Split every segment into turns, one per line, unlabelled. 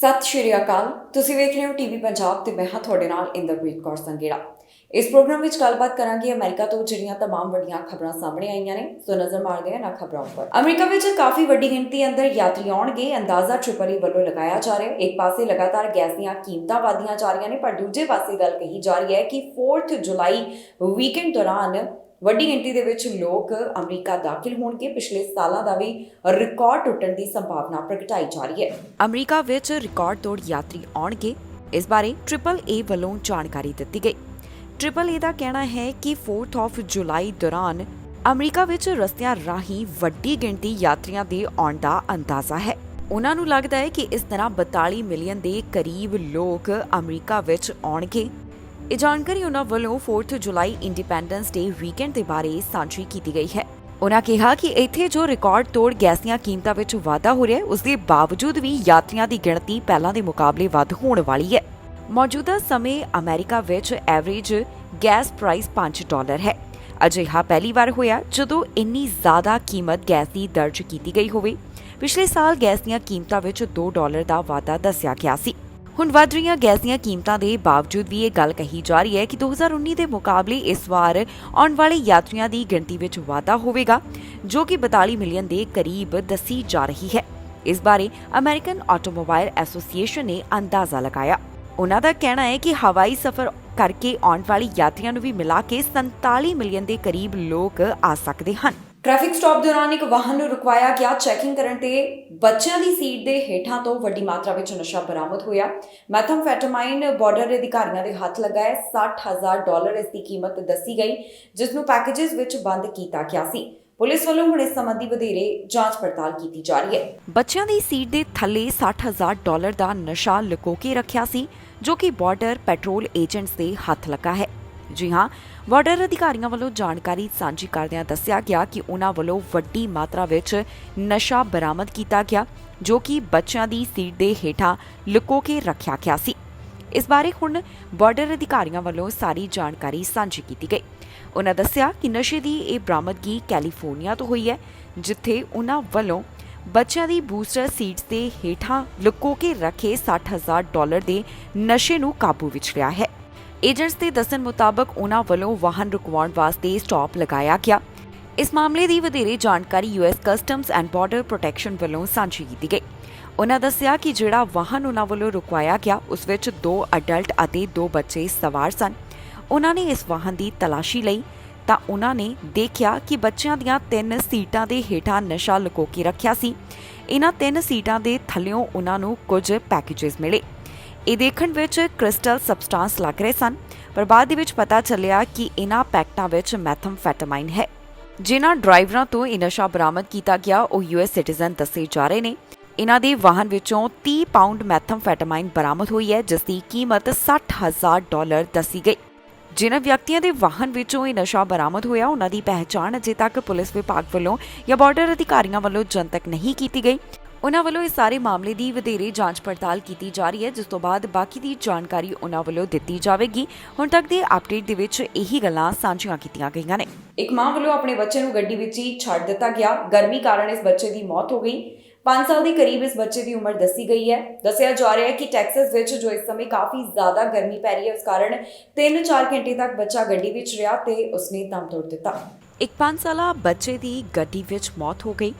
ਸਤਿ ਸ਼੍ਰੀ ਅਕਾਲ। ਤੁਸੀਂ ਵੇਖ ਰਹੇ ਹੋ ਟੀਵੀ ਪੰਜਾਬ ਤੇ ਮੈਂ ਹਾਂ ਤੁਹਾਡੇ ਨਾਲ ਇੰਦਰਪ੍ਰੀਤ ਕੌਰ ਸੰਗੇੜਾ। ਇਸ ਪ੍ਰੋਗਰਾਮ ਵਿੱਚ ਗੱਲਬਾਤ ਕਰਾਂਗੇ ਅਮਰੀਕਾ ਤੋਂ ਜਿਹੜੀਆਂ तमाम ਵੱਡੀਆਂ ਖਬਰਾਂ ਸਾਹਮਣੇ ਆਈਆਂ ਨੇ। ਸੋ ਨਜ਼ਰ ਮਾਰਦੇ ਹਾਂ ਨਾ ਖਬਰਾਂ ਉੱਪਰ। ਅਮਰੀਕਾ ਵਿੱਚ ਕਾਫੀ ਵੱਡੀ ਗਿਣਤੀ ਅੰਦਰ ਯਾਤਰੀ ਆਉਣਗੇ, ਅੰਦਾਜ਼ਾ AAA ਵੱਲੋਂ ਲਗਾਇਆ ਜਾ ਰਿਹਾ ਹੈ। ਇੱਕ ਪਾਸੇ ਲਗਾਤਾਰ ਗੈਸ ਦੀਆਂ ਕੀਮਤਾਂ ਵਧਦੀਆਂ ਜਾ ਰਹੀਆਂ ਨੇ, ਪਰ ਦੂਜੇ ਪਾਸੇ ਗੱਲ ਕਹੀ ਜਾ ਰਹੀ ਹੈ ਕਿ 4 ਜੁਲਾਈ ਵੀਕਐਂਡ ਦੌਰਾਨ ਵੱਡੀ ਗਿਣਤੀ ਦੇ ਵਿੱਚ ਲੋਕ ਅਮਰੀਕਾ ਦਾਖਲ ਹੋਣਗੇ। ਪਿਛਲੇ ਸਾਲਾਂ ਦਾ ਵੀ ਰਿਕਾਰਡ ਟੁੱਟਣ ਦੀ ਸੰਭਾਵਨਾ ਪ੍ਰਗਟਾਈ ਜਾ ਰਹੀ ਹੈ। ਅਮਰੀਕਾ ਵਿੱਚ ਰਿਕਾਰਡ ਤੋੜ ਯਾਤਰੀ ਆਉਣਗੇ, ਇਸ ਬਾਰੇ AAA ਵੱਲੋਂ ਜਾਣਕਾਰੀ ਦਿੱਤੀ ਗਈ। AAA ਦਾ ਕਹਿਣਾ ਹੈ ਕਿ 4 ਜੁਲਾਈ ਦੌਰਾਨ ਅਮਰੀਕਾ ਵਿੱਚ ਰਸਤਿਆਂ ਰਾਹੀਂ ਵੱਡੀ ਗਿਣਤੀ ਯਾਤਰੀਆਂ ਦੇ ਆਉਣ ਦਾ ਅੰਦਾਜ਼ਾ ਹੈ। ਉਹਨਾਂ ਨੂੰ ਲੱਗਦਾ ਹੈ ਕਿ ਇਸ ਤਰ੍ਹਾਂ 42 ਮਿਲੀਅਨ ਦੇ ਕਰੀਬ ਲੋਕ ਅਮਰੀਕਾ ਵਿੱਚ ਆਉਣਗੇ। ਇਹ ਜਾਣਕਾਰੀ ਉਹਨਾਂ ਵੱਲੋਂ 4 ਜੁਲਾਈ ਇੰਡੀਪੈਂਡੈਂਸ ਡੇ ਵੀਕਐਂਡ ਦੇ ਬਾਰੇ ਸਾਂਝੀ ਕੀਤੀ ਗਈ ਹੈ। ਉਹਨਾਂ ਕਿਹਾ ਕਿ ਇੱਥੇ ਜੋ ਰਿਕਾਰਡ ਤੋੜ ਗੈਸ ਦੀਆਂ ਕੀਮਤਾਂ ਵਿੱਚ ਵਾਧਾ ਹੋ ਰਿਹਾ ਹੈ, ਉਸ ਦੇ ਬਾਵਜੂਦ ਵੀ ਯਾਤਰੀਆਂ ਦੀ ਗਿਣਤੀ ਪਹਿਲਾਂ ਦੇ ਮੁਕਾਬਲੇ ਵੱਧ ਹੋਣ ਵਾਲੀ ਹੈ। ਮੌਜੂਦਾ ਸਮੇਂ ਅਮਰੀਕਾ ਵਿੱਚ ਐਵਰੇਜ ਗੈਸ ਪ੍ਰਾਈਸ $5 ਹੈ। ਅਜਿਹਾ ਪਹਿਲੀ ਵਾਰ ਹੋਇਆ ਜਦੋਂ ਇੰਨੀ ਜ਼ਿਆਦਾ ਕੀਮਤ ਗੈਸ ਦੀ ਦਰਜ ਕੀਤੀ ਗਈ ਹੋਵੇ। ਪਿਛਲੇ ਸਾਲ ਗੈਸ ਦੀਆਂ ਕੀਮਤਾਂ ਵਿੱਚ $2 ਦਾ ਵਾਧਾ ਦੱਸਿਆ ਗਿਆ ਸੀ। ਹੁਣ ਵੱਧ ਰਹੀਆਂ ਗੈਸ ਦੀਆਂ ਕੀਮਤਾਂ ਦੇ ਬਾਵਜੂਦ ਵੀ ਇਹ ਗੱਲ ਕਹੀ ਜਾ ਰਹੀ ਹੈ ਕਿ 2019 ਦੇ ਮੁਕਾਬਲੇ ਇਸ ਵਾਰ ਆਉਣ ਵਾਲੇ ਯਾਤਰੀਆਂ ਦੀ ਗਿਣਤੀ ਵਿੱਚ ਵਾਧਾ ਹੋਵੇਗਾ, ਜੋ ਕਿ 42 ਮਿਲੀਅਨ ਦੇ ਕਰੀਬ ਦੱਸੀ ਜਾ ਰਹੀ ਹੈ। ਇਸ ਬਾਰੇ ਅਮਰੀਕਨ ਆਟੋਮੋਬਾਈਲ ਐਸੋਸੀਏਸ਼ਨ ਨੇ ਅੰਦਾਜ਼ਾ ਲਗਾਇਆ। ਉਹਨਾਂ ਦਾ ਕਹਿਣਾ ਹੈ ਕਿ ਹਵਾਈ ਸਫ਼ਰ ਕਰਕੇ ਆਉਣ ਵਾਲੇ ਯਾਤਰੀਆਂ ਨੂੰ ਵੀ ਮਿਲਾ ਕੇ 47 ਮਿਲੀਅਨ ਦੇ ਕਰੀਬ ਲੋਕ ਆ ਸਕਦੇ ਹਨ। ਟ੍ਰੈਫਿਕ ਸਟਾਪ ਦੌਰਾਨ ਇੱਕ ਵਾਹਨ ਨੂੰ ਰੁਕਵਾਇਆ ਗਿਆ। ਚੈਕਿੰਗ ਕਰਨ ਤੇ ਬੱਚਿਆਂ ਦੀ ਸੀਟ ਦੇ ਹੇਠਾਂ ਤੋਂ ਵੱਡੀ ਮਾਤਰਾ ਵਿੱਚ ਨਸ਼ਾ ਬਰਾਮਦ ਹੋਇਆ। ਮੈਥਮਫੈਟਾਮਾਈਨ ਬਾਰਡਰ ਅਧਿਕਾਰੀਆਂ ਦੇ ਹੱਥ ਲੱਗਾ ਹੈ। $60,000 ਇਸ ਦੀ ਕੀਮਤ ਦੱਸੀ ਗਈ, ਜਿਸ ਨੂੰ ਪੈਕੇਜਸ ਵਿੱਚ ਬੰਦ ਕੀਤਾ ਗਿਆ ਸੀ। ਪੁਲਿਸ ਵੱਲੋਂ ਹੁਣ ਇਸ ਸੰਬੰਧੀ ਵਧੇਰੇ ਜਾਂਚ ਪੜਤਾਲ ਕੀਤੀ ਜਾ ਰਹੀ ਹੈ। ਬੱਚਿਆਂ ਦੀ ਸੀਟ ਦੇ ਥੱਲੇ $60,000 ਦਾ ਨਸ਼ਾ ਲੁਕੋ ਕੇ ਰੱਖਿਆ ਸੀ, ਜੋ ਕਿ ਬਾਰਡਰ ਪੈਟਰੋਲ ਏਜੰਟਸ ਦੇ ਹੱਥ ਲੱਗਾ ਹੈ। ਜੀ ਹਾਂ, ਬਾਰਡਰ ਅਧਿਕਾਰੀਆਂ ਵੱਲੋਂ ਜਾਣਕਾਰੀ ਸਾਂਝੀ ਕਰਦਿਆਂ ਦੱਸਿਆ ਗਿਆ ਕਿ ਉਹਨਾਂ ਵੱਲੋਂ ਵੱਡੀ ਮਾਤਰਾ ਵਿੱਚ ਨਸ਼ਾ ਬਰਾਮਦ ਕੀਤਾ ਗਿਆ, ਜੋ ਕਿ ਬੱਚਿਆਂ ਦੀ ਸੀਟ ਦੇ ਹੇਠਾਂ ਲੁਕੋ ਕੇ ਰੱਖਿਆ ਗਿਆ ਸੀ। ਇਸ ਬਾਰੇ ਹੁਣ ਬਾਰਡਰ ਅਧਿਕਾਰੀਆਂ ਵੱਲੋਂ ਸਾਰੀ ਜਾਣਕਾਰੀ ਸਾਂਝੀ ਕੀਤੀ ਗਈ। ਉਹਨਾਂ ਦੱਸਿਆ ਕਿ ਨਸ਼ੇ ਦੀ ਇਹ ਬਰਾਮਦਗੀ ਕੈਲੀਫੋਰਨੀਆ ਤੋਂ ਹੋਈ ਹੈ, ਜਿੱਥੇ ਉਹਨਾਂ ਵੱਲੋਂ ਬੱਚਿਆਂ ਦੀ ਬੂਸਟਰ ਸੀਟਸ ਦੇ ਹੇਠਾਂ ਲੁਕੋ ਕੇ ਰੱਖੇ $60,000 ਦੇ ਨਸ਼ੇ ਨੂੰ ਕਾਬੂ ਵਿੱਚ ਲਿਆ ਹੈ। ਏਜੰਟਸ ਦੇ ਦੱਸਣ ਮੁਤਾਬਕ ਉਹਨਾਂ ਵੱਲੋਂ ਵਾਹਨ ਰੁਕਵਾਉਣ ਵਾਸਤੇ ਸਟਾਪ ਲਗਾਇਆ ਗਿਆ। ਇਸ ਮਾਮਲੇ ਦੀ ਵਧੇਰੇ ਜਾਣਕਾਰੀ US customs and border protection ਵੱਲੋਂ ਸਾਂਝੀ ਕੀਤੀ ਗਈ। ਉਹਨਾਂ ਦੱਸਿਆ ਕਿ ਜਿਹੜਾ ਵਾਹਨ ਉਹਨਾਂ ਵੱਲੋਂ ਰੁਕਵਾਇਆ ਗਿਆ, ਉਸ ਵਿੱਚ 2 ਅਡਲਟ ਅਤੇ 2 ਬੱਚੇ ਸਵਾਰ ਸਨ। ਉਹਨਾਂ ਨੇ ਇਸ ਵਾਹਨ ਦੀ ਤਲਾਸ਼ੀ ਲਈ ਤਾਂ ਉਹਨਾਂ ਨੇ ਦੇਖਿਆ ਕਿ ਬੱਚਿਆਂ ਦੀਆਂ 3 ਸੀਟਾਂ ਦੇ ਹੇਠਾਂ ਨਸ਼ਾ ਲੁਕੋ ਕੇ ਰੱਖਿਆ ਸੀ। ਇਹਨਾਂ 3 ਸੀਟਾਂ ਦੇ ਥੱਲਿਓਂ ਉਹਨਾਂ ਨੂੰ ਕੁਝ ਪੈਕੇਜਸ ਮਿਲੇ। ਇਹ ਦੇਖਣ ਵਿੱਚ ਕ੍ਰਿਸਟਲ ਸਬਸਟੈਂਸ ਲੱਗ ਰਹੇ ਸਨ, ਪਰ ਬਾਅਦ ਦੇ ਵਿੱਚ ਪਤਾ ਚੱਲਿਆ ਕਿ ਇਹਨਾਂ ਪੈਕਟਾਂ ਵਿੱਚ ਮੈਥਮਫੈਟਾਮਾਈਨ ਹੈ। ਜਿਨ੍ਹਾਂ ਡਰਾਈਵਰਾਂ ਤੋਂ ਇਹ ਨਸ਼ਾ ਬਰਾਮਦ ਕੀਤਾ ਗਿਆ ਉਹ US ਸਿਟੀਜ਼ਨ ਦੱਸੇ ਜਾ ਰਹੇ ਨੇ। ਇਹਨਾਂ ਦੇ ਵਾਹਨ ਵਿੱਚੋਂ 30 ਪਾਊਂਡ ਮੈਥਮਫੈਟਾਮਾਈਨ ਬਰਾਮਦ ਹੋਈ ਹੈ, ਜਿਸ ਦੀ ਕੀਮਤ $60,000 ਦੱਸੀ ਗਈ। ਜਿਨ੍ਹਾਂ ਵਿਅਕਤੀਆਂ ਦੇ ਵਾਹਨ ਵਿੱਚੋਂ ਇਹ ਨਸ਼ਾ ਬਰਾਮਦ ਹੋਇਆ, ਉਹਨਾਂ ਦੀ ਪਹਿਚਾਣ ਅਜੇ ਤੱਕ ਪੁਲਿਸ ਵਿਭਾਗ ਵੱਲੋਂ ਜਾਂ ਬਾਰਡਰ ਅਧਿਕਾਰੀਆਂ ਵੱਲੋਂ ਜਨਤਕ ਨਹੀਂ ਕੀਤੀ ਗਈ। ਉਹਨਾਂ ਵੱਲੋਂ ਇਸ ਸਾਰੇ ਮਾਮਲੇ ਦੀ ਵਧੇਰੇ ਜਾਂਚ ਪੜਤਾਲ ਕੀਤੀ ਜਾ ਰਹੀ ਹੈ, ਜਿਸ ਤੋਂ ਬਾਅਦ ਬਾਕੀ ਦੀ ਜਾਣਕਾਰੀ ਉਹਨਾਂ ਵੱਲੋਂ ਦਿੱਤੀ ਜਾਵੇਗੀ। ਹੁਣ ਤੱਕ ਦੇ ਅਪਡੇਟ ਦੇ ਵਿੱਚ ਇਹੀ ਗੱਲਾਂ ਸਾਂਝੀਆਂ ਕੀਤੀਆਂ ਗਈਆਂ ਨੇ। ਇੱਕ ਮਾਂ ਵੱਲੋਂ ਆਪਣੇ ਬੱਚੇ ਨੂੰ ਗੱਡੀ ਵਿੱਚ ਹੀ ਛੱਡ ਦਿੱਤਾ ਗਿਆ। ਗਰਮੀ ਕਾਰਨ ਇਸ ਬੱਚੇ ਦੀ ਮੌਤ ਹੋ ਗਈ। 5 ਸਾਲ ਦੇ ਕਰੀਬ ਇਸ ਬੱਚੇ ਦੀ ਉਮਰ ਦੱਸੀ ਗਈ ਹੈ। ਦੱਸਿਆ ਜਾ ਰਿਹਾ ਹੈ ਕਿ ਟੈਕਸਸ ਵਿੱਚ ਜੋ ਇਸ ਸਮੇਂ ਕਾਫੀ ਜ਼ਿਆਦਾ ਗਰਮੀ ਪੈ ਰਹੀ ਹੈ, ਉਸ ਕਾਰਨ 3-4 ਘੰਟੇ ਤੱਕ ਬੱਚਾ ਗੱਡੀ ਵਿੱਚ ਰਿਹਾ ਤੇ ਉਸਨੇ ਦਮ ਤੋੜ ਦਿੱਤਾ। ਇੱਕ 5 ਸਾਲਾ ਬੱਚੇ ਦੀ ਗੱਡੀ ਵਿੱਚ ਮੌਤ ਹੋ ਗਈ।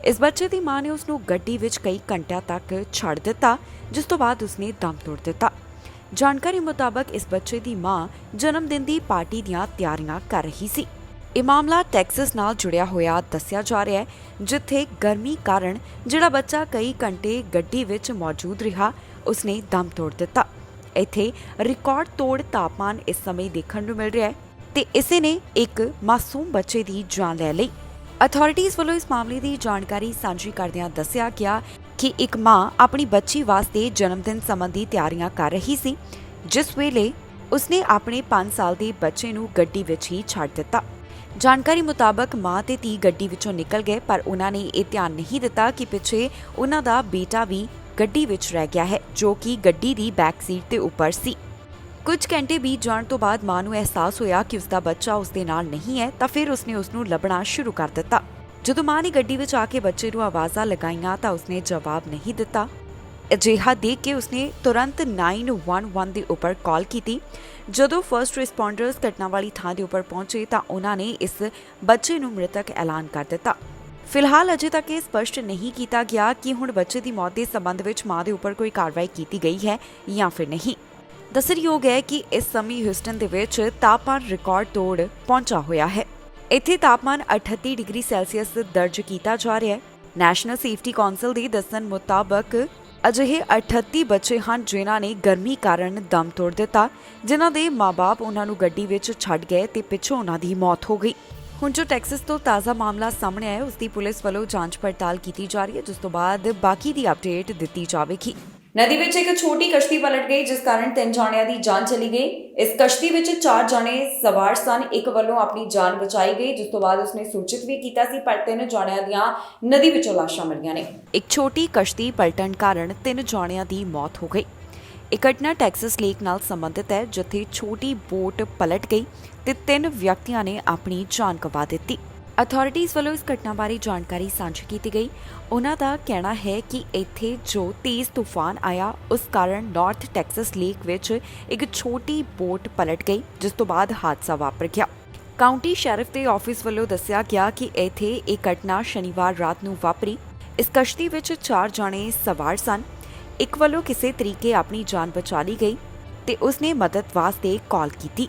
ਇਸ ਬੱਚੇ ਦੀ ਮਾਂ ਨੇ ਉਸ ਨੂੰ ਗੱਡੀ ਵਿੱਚ ਕਈ ਘੰਟਿਆਂ ਤੱਕ ਛੱਡ ਦਿੱਤਾ, ਜਿਸ ਤੋਂ ਬਾਅਦ ਉਸਨੇ ਦਮ ਤੋੜ ਦਿੱਤਾ। ਜਾਣਕਾਰੀ ਮੁਤਾਬਕ ਇਸ ਬੱਚੇ ਦੀ ਮਾਂ ਜਨਮ ਦਿਨ ਦੀ ਪਾਰਟੀ ਦੀਆਂ ਤਿਆਰੀਆਂ ਕਰ ਰਹੀ ਸੀ। ਇਹ ਮਾਮਲਾ ਟੈਕਸਸ ਨਾਲ ਜੁੜਿਆ ਹੋਇਆ ਦੱਸਿਆ ਜਾ ਰਿਹਾ ਹੈ, ਜਿੱਥੇ ਗਰਮੀ ਕਾਰਨ ਜਿਹੜਾ ਬੱਚਾ ਕਈ ਘੰਟੇ ਗੱਡੀ ਵਿੱਚ ਮੌਜੂਦ ਰਿਹਾ, ਉਸਨੇ ਦਮ ਤੋੜ ਦਿੱਤਾ। ਇੱਥੇ ਰਿਕਾਰਡ ਤੋੜ ਤਾਪਮਾਨ ਇਸ ਸਮੇਂ ਦੇਖਣ ਨੂੰ ਮਿਲ ਰਿਹਾ ਹੈ ਤੇ ਇਸੇ ਨੇ ਇੱਕ ਮਾਸੂਮ ਬੱਚੇ ਦੀ ਜਾਨ ਲੈ ਲਈ। ਅਥਾਰਟੀਜ਼ ਵੱਲੋਂ ਇਸ ਮਾਮਲੇ ਦੀ ਜਾਣਕਾਰੀ ਸਾਂਝੀ ਕਰਦਿਆਂ ਦੱਸਿਆ ਗਿਆ ਕਿ ਇੱਕ ਮਾਂ ਆਪਣੀ ਬੱਚੀ ਵਾਸਤੇ ਜਨਮ ਦਿਨ ਸੰਬੰਧੀ ਤਿਆਰੀਆਂ ਕਰ ਰਹੀ ਸੀ, ਜਿਸ ਵੇਲੇ ਉਸਨੇ ਆਪਣੇ 5 ਸਾਲ ਦੇ ਬੱਚੇ ਨੂੰ ਗੱਡੀ ਵਿੱਚ ਹੀ ਛੱਡ ਦਿੱਤਾ। ਜਾਣਕਾਰੀ ਮੁਤਾਬਕ ਮਾਂ ਤੇ ਧੀ ਗੱਡੀ ਵਿੱਚੋਂ ਨਿਕਲ ਗਏ, ਪਰ ਉਹਨਾਂ ਨੇ ਇਹ ਧਿਆਨ ਨਹੀਂ ਦਿੱਤਾ ਕਿ ਪਿੱਛੇ ਉਹਨਾਂ ਦਾ ਬੇਟਾ ਵੀ ਗੱਡੀ ਵਿੱਚ ਰਹਿ ਗਿਆ ਹੈ, ਜੋ ਕਿ ਗੱਡੀ ਦੀ ਬੈਕ ਸੀਟ ਦੇ ਉੱਪਰ ਸੀ। ਕੁਝ ਘੰਟੇ ਬੀਤ ਜਾਣ ਤੋਂ ਬਾਅਦ ਮਾਂ ਨੂੰ ਅਹਿਸਾਸ ਹੋਇਆ ਕਿ ਉਸਦਾ ਬੱਚਾ ਉਸਦੇ ਨਾਲ ਨਹੀਂ ਹੈ, ਤਾਂ ਫਿਰ ਉਸਨੇ ਉਸਨੂੰ ਲੱਭਣਾ ਸ਼ੁਰੂ ਕਰ ਦਿੱਤਾ। ਜਦੋਂ ਮਾਂ ਨੇ ਗੱਡੀ ਵਿੱਚ ਆ ਕੇ ਬੱਚੇ ਨੂੰ ਆਵਾਜ਼ਾਂ ਲਗਾਈਆਂ ਤਾਂ ਉਸਨੇ ਜਵਾਬ ਨਹੀਂ ਦਿੱਤਾ।
ਅਜਿਹਾ ਦੇਖ ਕੇ ਉਸਨੇ ਤੁਰੰਤ 911 ਦੇ ਉੱਪਰ ਕਾਲ ਕੀਤੀ। ਜਦੋਂ ਫਰਸਟ ਰਿਸਪੌਂਡਰਸ ਘਟਨਾ ਵਾਲੀ ਥਾਂ ਦੇ ਉੱਪਰ ਪਹੁੰਚੇ ਤਾਂ ਉਹਨਾਂ ਨੇ ਇਸ ਬੱਚੇ ਨੂੰ ਮ੍ਰਿਤਕ ਐਲਾਨ ਕਰ ਦਿੱਤਾ। ਫਿਲਹਾਲ ਅਜੇ ਤੱਕ ਇਹ ਸਪਸ਼ਟ ਨਹੀਂ ਕੀਤਾ ਗਿਆ ਕਿ ਹੁਣ ਬੱਚੇ ਦੀ ਮੌਤ ਦੇ ਸੰਬੰਧ ਵਿੱਚ ਮਾਂ ਦੇ ਉੱਪਰ ਕੋਈ ਕਾਰਵਾਈ ਕੀਤੀ ਗਈ ਹੈ ਜਾਂ ਫਿਰ ਨਹੀਂ। ਦੱਸਣਯੋਗ ਹੈ ਕਿ ਇਸ ਸਮੇਂ ਹਿਊਸਟਨ ਦੇ ਵਿੱਚ ਤਾਪਮਾਨ ਰਿਕਾਰਡ ਤੋੜ ਪਹੁੰਚਾ ਹੋਇਆ ਹੈ। ਇੱਥੇ ਤਾਪਮਾਨ 38 ਡਿਗਰੀ ਸੈਲਸੀਅਸ ਦਰਜ ਕੀਤਾ ਜਾ ਰਿਹਾ ਹੈ। ਨੈਸ਼ਨਲ ਸੇਫਟੀ ਕੌਂਸਲ ਦੇ ਦੱਸਣ ਮੁਤਾਬਕ ਅਜਿਹੇ 38 ਬੱਚੇ ਹਨ ਜਿਨ੍ਹਾਂ ਨੇ ਗਰਮੀ ਕਾਰਨ ਦਮ ਤੋੜ ਦਿੱਤਾ, ਜਿਨ੍ਹਾਂ ਦੇ ਮਾਂ-ਬਾਪ ਉਹਨਾਂ ਨੂੰ ਗੱਡੀ ਵਿੱਚ ਛੱਡ ਗਏ ਤੇ ਪਿੱਛੋਂ ਉਹਨਾਂ ਦੀ ਮੌਤ ਹੋ ਗਈ। ਹੁਣ ਜੋ ਟੈਕਸਸ ਤੋਂ ਤਾਜ਼ਾ ਮਾਮਲਾ ਸਾਹਮਣੇ ਆਇਆ, ਉਸ ਦੀ ਪੁਲਿਸ ਵੱਲੋਂ ਜਾਂਚ ਪੜਤਾਲ ਕੀਤੀ ਜਾ ਰਹੀ ਹੈ, ਜਿਸ ਤੋਂ ਬਾਅਦ ਬਾਕੀ ਦੀ ਅਪਡੇਟ ਦਿੱਤੀ ਜਾਵੇਗੀ।
ਨਦੀ ਵਿੱਚ ਇੱਕ ਛੋਟੀ ਕਸ਼ਤੀ ਪਲਟ ਗਈ, ਜਿਸ ਕਾਰਨ 3 ਜਣਿਆਂ ਦੀ ਜਾਨ ਚਲੀ ਗਈ। ਇਸ ਕਸ਼ਤੀ ਵਿੱਚ 4 ਜਣੇ ਸਵਾਰ ਸਨ। ਇੱਕ ਵੱਲੋਂ ਆਪਣੀ ਜਾਨ ਬਚਾਈ ਗਈ, ਜਿਸ ਤੋਂ ਬਾਅਦ ਉਸਨੇ ਸੂਚਿਤ ਵੀ ਕੀਤਾ ਸੀ, ਪਰ 3 ਜਣਿਆਂ ਦੀਆਂ ਨਦੀ ਵਿੱਚੋਂ ਲਾਸ਼ਾਂ ਮਿਲੀਆਂ ਨੇ।
ਇੱਕ ਛੋਟੀ ਕਸ਼ਤੀ ਪਲਟਣ ਕਾਰਨ 3 ਜਣਿਆਂ ਦੀ ਮੌਤ ਹੋ ਗਈ। ਇਹ ਘਟਨਾ ਟੈਕਸਸ ਲੇਕ ਨਾਲ ਸੰਬੰਧਿਤ ਹੈ, ਜਿੱਥੇ ਛੋਟੀ ਬੋਟ ਪਲਟ ਗਈ ਤੇ 3 ਵਿਅਕਤੀਆਂ ਨੇ ਆਪਣੀ ਜਾਨ ਗਵਾ ਦਿੱਤੀ। ਅਥਾਰਟੀਜ਼ ਵੱਲੋਂ ਇਸ ਘਟਨਾ ਬਾਰੇ ਜਾਣਕਾਰੀ ਸਾਂਝੀ ਕੀਤੀ ਗਈ। ਉਹਨਾਂ ਦਾ ਕਹਿਣਾ ਹੈ ਕਿ ਇੱਥੇ ਜੋ ਤੇਜ਼ ਤੂਫਾਨ ਆਇਆ, ਉਸ ਕਾਰਨ ਨਾਰਥ ਟੈਕਸਸ ਲੇਕ ਵਿੱਚ ਇੱਕ ਛੋਟੀ ਬੋਟ ਪਲਟ ਗਈ, ਜਿਸ ਤੋਂ ਬਾਅਦ ਹਾਦਸਾ ਵਾਪਰ ਗਿਆ। ਕਾਉਂਟੀ ਸ਼ੈਰਿਫ ਦੇ ਆਫਿਸ ਵੱਲੋਂ ਦੱਸਿਆ ਗਿਆ ਕਿ ਇੱਥੇ ਇਹ ਘਟਨਾ ਸ਼ਨੀਵਾਰ ਰਾਤ ਨੂੰ ਵਾਪਰੀ। ਇਸ ਕਸ਼ਤੀ ਵਿੱਚ 4 ਜਣੇ ਸਵਾਰ ਸਨ। ਇੱਕ ਵੱਲੋਂ ਕਿਸੇ ਤਰੀਕੇ ਆਪਣੀ ਜਾਨ ਬਚਾ ਲਈ ਗਈ ਤੇ ਉਸਨੇ ਮਦਦ ਵਾਸਤੇ ਕਾਲ ਕੀਤੀ।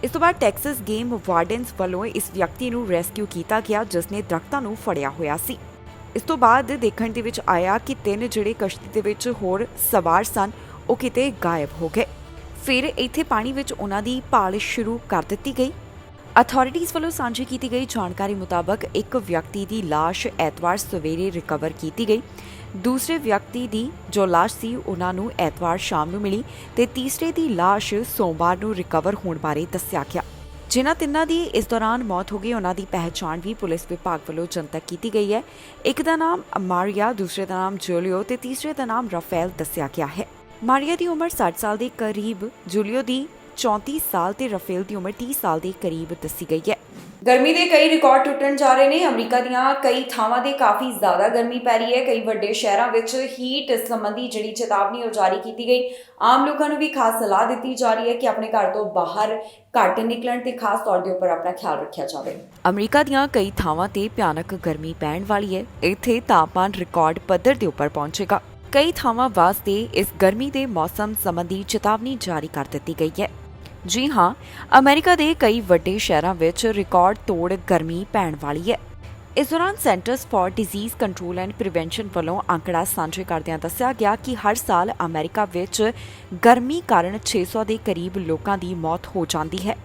ਇਸ ਤੋਂ ਬਾਅਦ ਟੈਕਸਸ ਗੇਮ ਵਾਰਡਨਸ ਵੱਲੋਂ ਇਸ ਵਿਅਕਤੀ ਨੂੰ ਰੈਸਕਿਊ ਕੀਤਾ ਗਿਆ, ਜਿਸ ਨੇ ਦਰਖਤਾਂ ਨੂੰ ਫੜਿਆ ਹੋਇਆ ਸੀ। ਇਸ ਤੋਂ ਬਾਅਦ ਦੇਖਣ ਦੇ ਵਿੱਚ ਆਇਆ ਕਿ 3 ਜਿਹੜੇ ਕਸ਼ਤੀ ਦੇ ਵਿੱਚ ਹੋਰ ਸਵਾਰ ਸਨ, ਉਹ ਕਿਤੇ ਗਾਇਬ ਹੋ ਗਏ। ਫਿਰ ਇੱਥੇ ਪਾਣੀ ਵਿੱਚ ਉਹਨਾਂ ਦੀ ਭਾਲ ਸ਼ੁਰੂ ਕਰ ਦਿੱਤੀ ਗਈ। ਅਥਾਰਟੀਜ਼ ਵੱਲੋਂ ਸਾਂਝੀ ਕੀਤੀ ਗਈ ਜਾਣਕਾਰੀ ਮੁਤਾਬਕ ਇੱਕ ਵਿਅਕਤੀ ਦੀ ਲਾਸ਼ ਐਤਵਾਰ ਸਵੇਰੇ ਰਿਕਵਰ ਕੀਤੀ ਗਈ। ਦੂਸਰੇ ਵਿਅਕਤੀ ਦੀ ਜੋ ਲਾਸ਼ ਸੀ ਉਹਨਾਂ ਨੂੰ ਐਤਵਾਰ ਸ਼ਾਮ ਨੂੰ ਮਿਲੀ ਤੇ ਤੀਸਰੇ ਦੀ ਲਾਸ਼ ਸੋਮਵਾਰ ਨੂੰ ਰਿਕਵਰ ਹੋਣ ਬਾਰੇ ਦੱਸਿਆ ਗਿਆ। ਜਿਨ੍ਹਾਂ 3 ਦੀ ਇਸ ਦੌਰਾਨ ਮੌਤ ਹੋ ਗਈ, ਉਹਨਾਂ ਦੀ ਪਹਿਚਾਣ ਵੀ ਪੁਲਿਸ ਵਿਭਾਗ ਵੱਲੋਂ ਜਨਤਕ ਕੀਤੀ ਗਈ ਹੈ। ਇੱਕ ਦਾ ਨਾਮ ਮਾਰੀਆ, ਦੂਸਰੇ ਦਾ ਨਾਮ ਜੂਲੀਓ ਤੇ ਤੀਸਰੇ ਦਾ ਨਾਮ ਰਾਫੇਲ ਦੱਸਿਆ ਗਿਆ ਹੈ। ਮਾਰੀਆ ਦੀ ਉਮਰ 60 ਸਾਲ ਦੇ ਕਰੀਬ, ਜੂਲੀਓ ਦੀ 34 ਸਾਲ ਤੇ ਰਾਫੇਲ ਦੀ ਉਮਰ 30 ਸਾਲ ਦੇ ਕਰੀਬ ਦੱਸੀ ਗਈ ਹੈ।
ਗਰਮੀ ਦੇ ਕਈ ਰਿਕਾਰਡ ਟੁੱਟਣ ਜਾ ਰਹੇ ਨੇ। ਅਮਰੀਕਾ ਦੀਆਂ ਕਈ ਥਾਵਾਂ ਤੇ ਕਾਫੀ ਜ਼ਿਆਦਾ ਗਰਮੀ ਪੈ ਰਹੀ ਹੈ। ਕਈ ਵੱਡੇ ਸ਼ਹਿਰਾਂ ਵਿੱਚ ਹੀਟ ਸੰਬੰਧੀ ਜਿਹੜੀ ਚੇਤਾਵਨੀ ਉਹ ਜਾਰੀ ਕੀਤੀ ਗਈ। ਆਮ ਲੋਕਾਂ ਨੂੰ ਵੀ ਖਾਸ ਸਲਾਹ ਦਿੱਤੀ ਜਾ ਰਹੀ ਹੈ ਕਿ ਆਪਣੇ ਘਰ ਤੋਂ ਬਾਹਰ ਘੱਟ ਨਿਕਲਣ ਤੇ ਖਾਸ ਤੌਰ ਦੇ ਉੱਪਰ ਆਪਣਾ ਖਿਆਲ ਰੱਖਿਆ ਜਾਵੇ।
ਅਮਰੀਕਾ ਦੀਆਂ ਕਈ ਥਾਵਾਂ ਤੇ ਭਿਆਨਕ ਗਰਮੀ ਪੈਣ ਵਾਲੀ ਹੈ। ਇੱਥੇ ਤਾਪਮਾਨ ਰਿਕਾਰਡ ਪੱਧਰ ਦੇ ਉੱਪਰ ਪਹੁੰਚੇਗਾ। ਕਈ ਥਾਵਾਂ ਵਾਸਤੇ ਇਸ ਗਰਮੀ ਦੇ ਮੌਸਮ ਸੰਬੰਧੀ ਚੇਤਾਵਨੀ ਜਾਰੀ ਕਰ ਦਿੱਤੀ ਗਈ ਹੈ। ਜੀ ਹਾਂ, ਅਮਰੀਕਾ ਦੇ ਕਈ ਵੱਡੇ ਸ਼ਹਿਰਾਂ ਵਿੱਚ ਰਿਕਾਰਡ ਤੋੜ ਗਰਮੀ ਪੈਣ ਵਾਲੀ ਹੈ। ਇਸ ਦੌਰਾਨ centers for disease control and prevention ਵੱਲੋਂ ਅੰਕੜਾ ਸਾਂਝੇ ਕਰਦਿਆਂ ਦੱਸਿਆ ਗਿਆ ਕਿ ਹਰ ਸਾਲ ਅਮਰੀਕਾ ਵਿੱਚ ਗਰਮੀ ਕਾਰਨ 600 ਦੇ ਕਰੀਬ ਲੋਕਾਂ ਦੀ ਮੌਤ ਹੋ ਜਾਂਦੀ ਹੈ।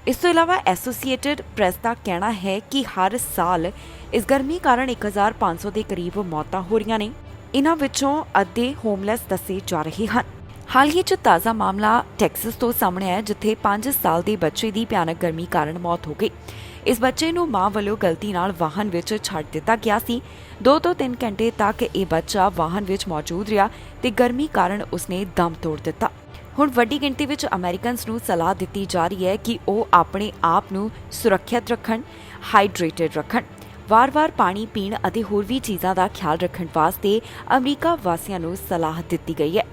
ਇਸ ਤੋਂ ਇਲਾਵਾ ਐਸੋਸੀਏਟਿਡ ਪ੍ਰੈਸ ਦਾ ਕਹਿਣਾ ਹੈ ਕਿ ਹਰ ਸਾਲ ਇਸ ਗਰਮੀ ਕਾਰਨ 1500 ਦੇ ਕਰੀਬ ਮੌਤਾਂ ਹੋ ਰਹੀਆਂ ਨੇ। ਇਨ੍ਹਾਂ ਵਿੱਚੋਂ ਅੱਧੇ ਹੋਮਲੈਸ ਦੱਸੇ ਜਾ ਰਹੇ ਹਨ। ਹਾਲ ਹੀ 'ਚ ਤਾਜ਼ਾ ਮਾਮਲਾ ਟੈਕਸਸ ਤੋਂ ਸਾਹਮਣੇ ਆਇਆ, ਜਿੱਥੇ 5 ਸਾਲ ਦੇ ਬੱਚੇ ਦੀ ਭਿਆਨਕ ਗਰਮੀ ਕਾਰਨ ਮੌਤ ਹੋ ਗਈ। ਇਸ ਬੱਚੇ ਨੂੰ ਮਾਂ ਵੱਲੋਂ ਗਲਤੀ ਨਾਲ ਵਾਹਨ ਵਿੱਚ ਛੱਡ ਦਿੱਤਾ ਗਿਆ ਸੀ। 2 ਤੋਂ 3 ਘੰਟੇ ਤੱਕ ਇਹ ਬੱਚਾ ਵਾਹਨ ਵਿੱਚ ਮੌਜੂਦ ਰਿਹਾ ਤੇ ਗਰਮੀ ਕਾਰਨ ਉਸਨੇ ਦਮ ਤੋੜ ਦਿੱਤਾ। ਹੁਣ ਵੱਡੀ ਗਿਣਤੀ ਵਿੱਚ ਅਮਰੀਕਨਸ ਨੂੰ ਸਲਾਹ ਦਿੱਤੀ ਜਾ ਰਹੀ ਹੈ ਕਿ ਉਹ ਆਪਣੇ ਆਪ ਨੂੰ ਸੁਰੱਖਿਅਤ ਰੱਖਣ, ਹਾਈਡਰੇਟਡ ਰੱਖਣ, ਵਾਰ-ਵਾਰ ਪਾਣੀ ਪੀਣ ਅਤੇ ਹੋਰ ਵੀ ਚੀਜ਼ਾਂ ਦਾ ਖਿਆਲ ਰੱਖਣ ਵਾਸਤੇ ਅਮਰੀਕਾ ਵਾਸੀਆਂ ਨੂੰ ਸਲਾਹ ਦਿੱਤੀ ਗਈ ਹੈ।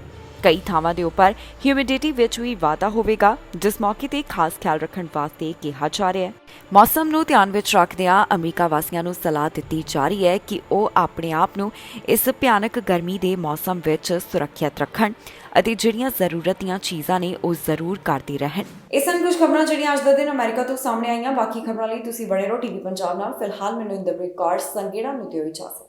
ਕਈ ਥਾਵਾਂ ਦੇ ਉੱਪਰ ਹਿਊਮਿਡਿਟੀ ਵਿੱਚ ਵੀ ਵਾਧਾ ਹੋਵੇਗਾ, ਜਿਸ ਮੌਕੇ ਤੇ ਖਾਸ ਖਿਆਲ ਰੱਖਣ ਵਾਸਤੇ ਕਿਹਾ ਜਾ ਰਿਹਾ ਹੈ। ਮੌਸਮ ਨੂੰ ਧਿਆਨ ਵਿੱਚ ਰੱਖਦਿਆਂ ਅਮਰੀਕਾ ਵਾਸੀਆਂ ਨੂੰ ਸਲਾਹ ਦਿੱਤੀ ਜਾ ਰਹੀ ਹੈ ਕਿ ਉਹ ਆਪਣੇ ਆਪ ਨੂੰ ਇਸ ਭਿਆਨਕ ਗਰਮੀ ਦੇ ਮੌਸਮ ਵਿੱਚ ਸੁਰੱਖਿਅਤ ਰੱਖਣ ਅਤੇ ਜਿਹੜੀਆਂ ਜ਼ਰੂਰਤ ਦੀਆਂ ਚੀਜ਼ਾਂ ਨੇ ਉਹ ਜ਼ਰੂਰ ਕਰਦੇ ਰਹਿਣ।
ਇਹ ਸਨ ਕੁਝ ਖਬਰਾਂ ਜਿਹੜੀਆਂ ਅੱਜ ਦੇ ਦਿਨ ਅਮਰੀਕਾ ਤੋਂ ਸਾਹਮਣੇ ਆਈਆਂ। ਬਾਕੀ ਖਬਰਾਂ ਲਈ ਤੁਸੀਂ ਬਣੇ ਰਹੋ ਟੀਵੀ ਪੰਜਾਬ ਨਾਲ। ਫਿਲਹਾਲ ਮੈਨੂੰ ਇੰਦਰਪ੍ਰੀਤ ਕੌਰ ਸੰਗੇੜਾ ਨੂੰ ਦਿਓ ਇਜਾਜ਼ਤ।